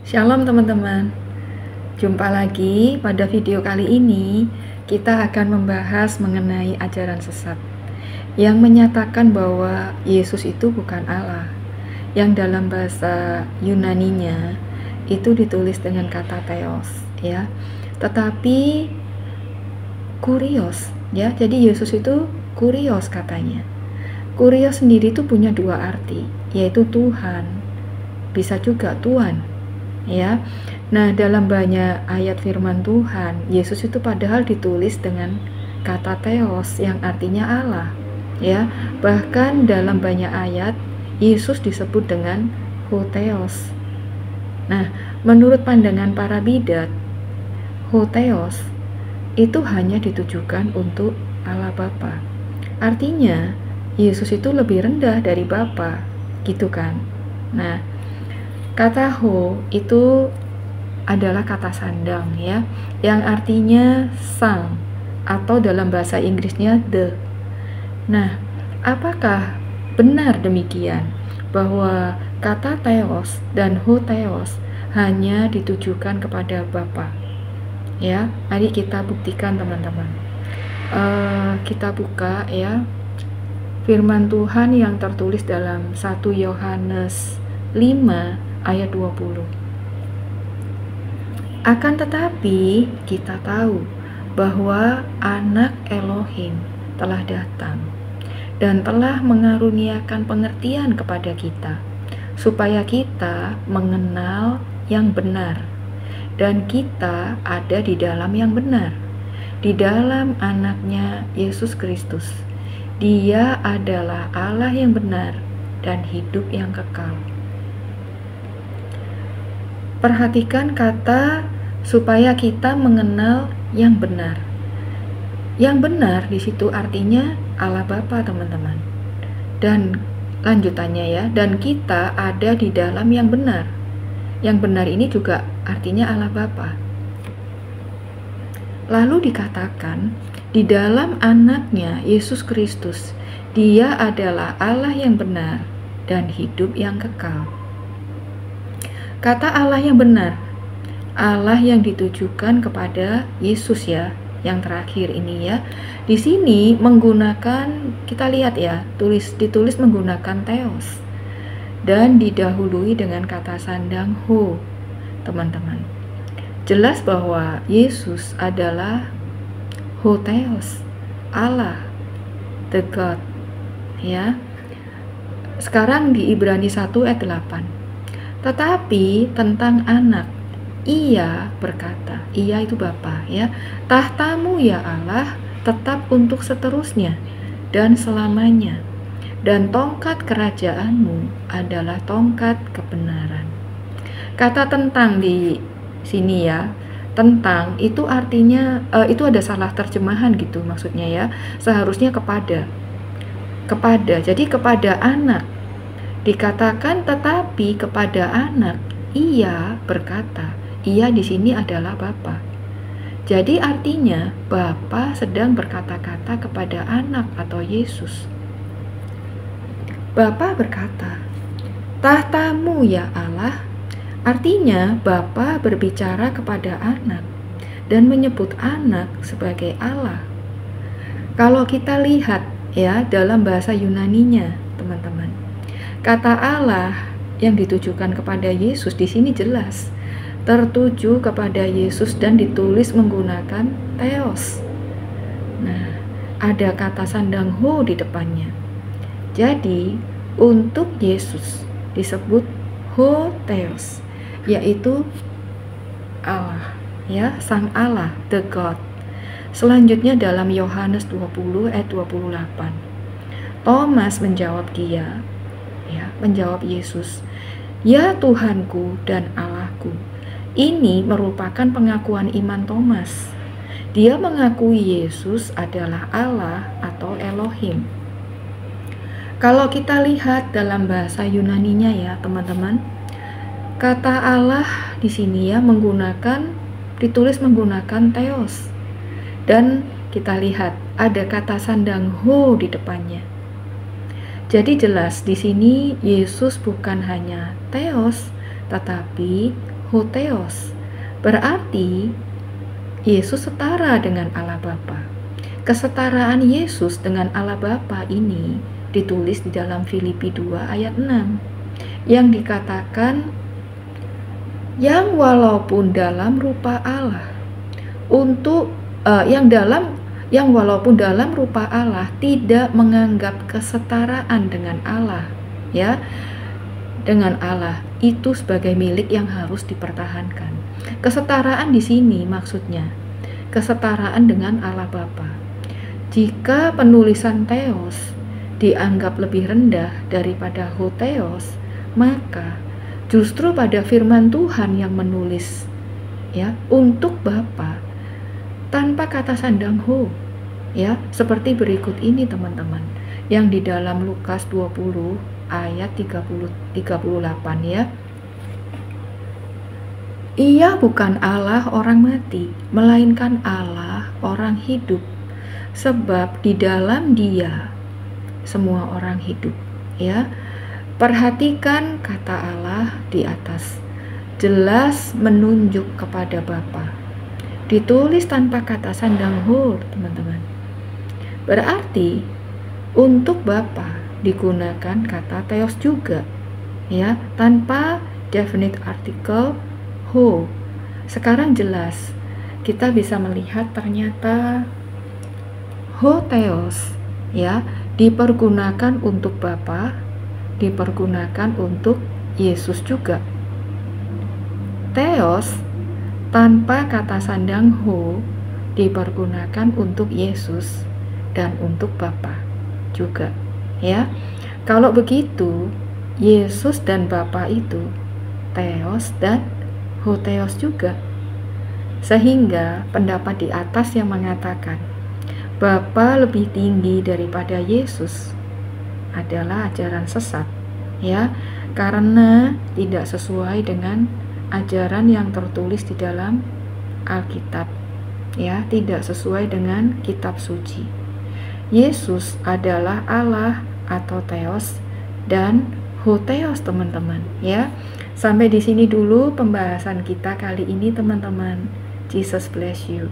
Shalom teman-teman, jumpa lagi pada video kali ini. Kita akan membahas mengenai ajaran sesat yang menyatakan bahwa Yesus itu bukan Allah, yang dalam bahasa Yunaninya itu ditulis dengan kata theos ya. Tetapi kurios ya, jadi Yesus itu kurios katanya. Kurios sendiri itu punya dua arti, yaitu Tuhan, bisa juga Tuhan ya. Nah, dalam banyak ayat firman Tuhan, Yesus itu padahal ditulis dengan kata theos yang artinya Allah ya. Bahkan dalam banyak ayat Yesus disebut dengan hotheos. Nah, menurut pandangan para bidat, hotheos itu hanya ditujukan untuk Allah Bapa. Artinya Yesus itu lebih rendah dari Bapa, gitu kan. Nah, kata ho itu adalah kata sandang ya, yang artinya sang atau dalam bahasa Inggrisnya the. Nah, apakah benar demikian bahwa kata theos dan hotheos hanya ditujukan kepada Bapa? Ya, mari kita buktikan teman-teman. Kita buka ya firman Tuhan yang tertulis dalam 1 Yohanes 5 ayat 20. Akan tetapi kita tahu bahwa anak Elohim telah datang dan telah mengaruniakan pengertian kepada kita, supaya kita mengenal yang benar, dan kita ada di dalam yang benar, di dalam anaknya Yesus Kristus. Dia adalah Allah yang benar dan hidup yang kekal. Perhatikan kata supaya kita mengenal yang benar. Yang benar di situ artinya Allah Bapa, teman-teman. Dan lanjutannya ya, dan kita ada di dalam yang benar. Yang benar ini juga artinya Allah Bapa. Lalu dikatakan di dalam anaknya Yesus Kristus, dia adalah Allah yang benar dan hidup yang kekal. Kata Allah yang benar, Allah yang ditujukan kepada Yesus ya, yang terakhir ini ya. Di sini menggunakan, kita lihat ya, ditulis menggunakan theos dan didahului dengan kata sandang ho, teman-teman. Jelas bahwa Yesus adalah hotheos, Allah, the God ya. Sekarang di Ibrani 1 ayat 8. Tetapi tentang anak, ia berkata, ia itu Bapa ya, tahtamu ya Allah tetap untuk seterusnya dan selamanya, dan tongkat kerajaanmu adalah tongkat kebenaran. Kata tentang di sini ya, tentang itu artinya itu ada salah terjemahan gitu maksudnya ya. Seharusnya kepada, jadi kepada anak dikatakan, tetapi kepada anak ia berkata. Ia di sini adalah Bapa. Jadi artinya Bapa sedang berkata-kata kepada anak atau Yesus. Bapa berkata, tahtamu ya Allah. Artinya Bapa berbicara kepada anak dan menyebut anak sebagai Allah. Kalau kita lihat ya dalam bahasa Yunaninya, teman-teman, kata Allah yang ditujukan kepada Yesus di sini jelas tertuju kepada Yesus dan ditulis menggunakan theos. Nah, ada kata sandang ho di depannya. Jadi, untuk Yesus disebut hotheos, yaitu Allah, ya, Sang Allah, the God. Selanjutnya dalam Yohanes 20 ayat 28. Thomas menjawab dia, ya, menjawab Yesus, "Ya Tuhanku dan Allahku." Ini merupakan pengakuan iman Thomas. Dia mengakui Yesus adalah Allah atau Elohim. Kalau kita lihat dalam bahasa Yunaninya ya, teman-teman, kata Allah di sini ya ditulis menggunakan theos. Dan kita lihat ada kata sandang ho di depannya. Jadi jelas di sini Yesus bukan hanya theos, tetapi Hotheos. Berarti Yesus setara dengan Allah Bapa. Kesetaraan Yesus dengan Allah Bapa ini ditulis di dalam Filipi 2 ayat 6 yang dikatakan yang walaupun dalam rupa Allah yang walaupun dalam rupa Allah tidak menganggap kesetaraan dengan Allah, ya, dengan Allah itu sebagai milik yang harus dipertahankan. Kesetaraan di sini maksudnya kesetaraan dengan Allah Bapa. Jika penulisan Theos dianggap lebih rendah daripada Hotheos, maka justru pada firman Tuhan yang menulis, ya, untuk Bapa tanpa kata sandang ho, ya, seperti berikut ini teman-teman, yang di dalam Lukas 20 ayat 38, ya. Ia bukan Allah orang mati, melainkan Allah orang hidup, sebab di dalam Dia semua orang hidup, ya. Perhatikan kata Allah di atas, jelas menunjuk kepada Bapa. Ditulis tanpa kata sandang ho, teman-teman. Berarti untuk Bapa digunakan kata Theos juga, ya, tanpa definite article ho. Sekarang jelas kita bisa melihat ternyata Hotheos, ya, dipergunakan untuk Bapa, dipergunakan untuk Yesus juga. Theos tanpa kata sandang ho dipergunakan untuk Yesus dan untuk Bapa juga, ya. Kalau begitu, Yesus dan Bapa itu Theos dan Hotheos juga. Sehingga pendapat di atas yang mengatakan Bapa lebih tinggi daripada Yesus adalah ajaran sesat, ya, karena tidak sesuai dengan ajaran yang tertulis di dalam Alkitab, ya, tidak sesuai dengan kitab suci. Yesus adalah Allah atau Theos dan Hotheos, teman-teman, ya. Sampai di sini dulu pembahasan kita kali ini, teman-teman. Jesus bless you.